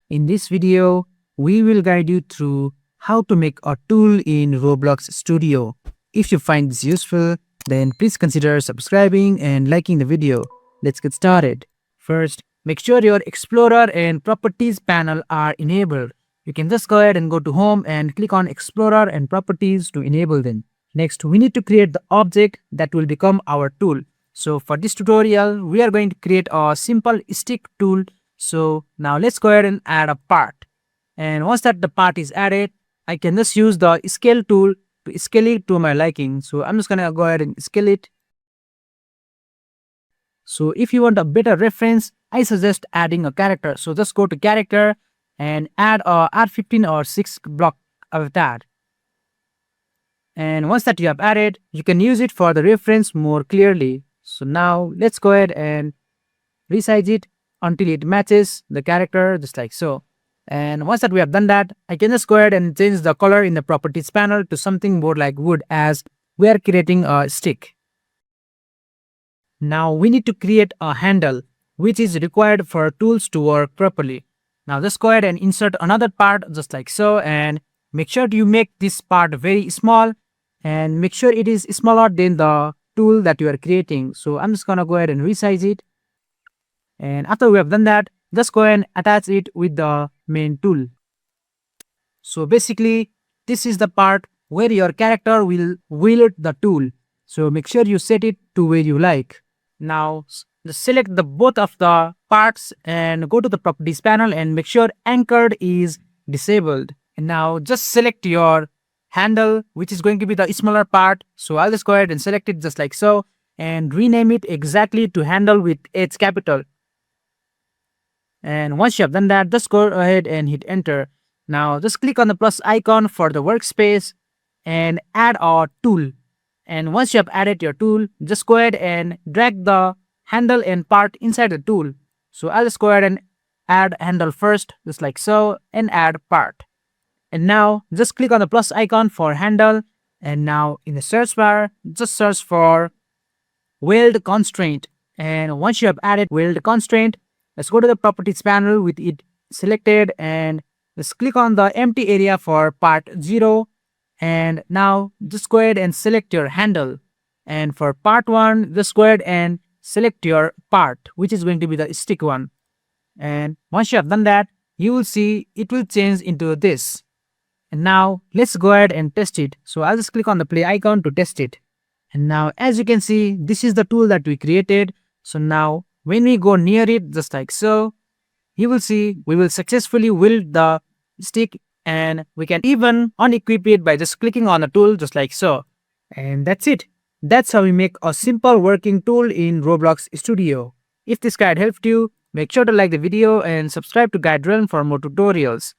In this video, we will guide you through how to make a tool in Roblox Studio. If you find this useful, then please consider subscribing and liking the video. Let's get started. First, make sure your Explorer and Properties panel are enabled. You can just go ahead and go to Home and click on Explorer and Properties to enable them. Next, we need to create the object that will become our tool. So for this tutorial, we are going to create a simple stick tool. So now let's go ahead and add a part. And once that the part is added, I can just use the scale tool to scale it to my liking. So I'm just gonna go ahead and scale it. So if you want a better reference, I suggest adding a character. So just go to character and add a R15 or 6 block of that. And once that you have added, you can use it for the reference more clearly. So now let's go ahead and resize it until it matches the character just like so. And once that we have done that, I can just go ahead and change the color in the properties panel to something more like wood, as we are creating a stick. Now we need to create a handle which is required for tools to work properly. Now just go ahead and insert another part just like so, and make sure you make this part very small and make sure it is smaller than the tool that you are creating. So I'm just gonna go ahead and resize it. And after we have done that, just go ahead and attach it with the main tool. So basically, this is the part where your character will wield the tool. So make sure you set it to where you like. Now just select the both of the parts and go to the properties panel and make sure anchored is disabled. And now just select your handle, which is going to be the smaller part. So I'll just go ahead and select it just like so and rename it exactly to handle with H capital. And once you have done that, just go ahead and hit enter. Now just click on the plus icon for the workspace and add a tool. And once you have added your tool, just go ahead and drag the handle and part inside the tool. So I'll just go ahead and add handle first, just like so, and add part. And now just click on the plus icon for handle. And now in the search bar, just search for weld constraint. And once you have added weld constraint, let's go to the properties panel with it selected and let's click on the empty area for part 0. And now just go ahead and select your handle. And for part 1, just go ahead and select your part, which is going to be the stick one. And once you have done that, you will see it will change into this. And now let's go ahead and test it. So I'll just click on the play icon to test it. And now as you can see, this is the tool that we created. So now when we go near it just like so, you will see we will successfully wield the stick, and we can even unequip it by just clicking on the tool just like so. And that's it. That's how we make a simple working tool in Roblox Studio. If this guide helped you, make sure to like the video and subscribe to GuideRealm for more tutorials.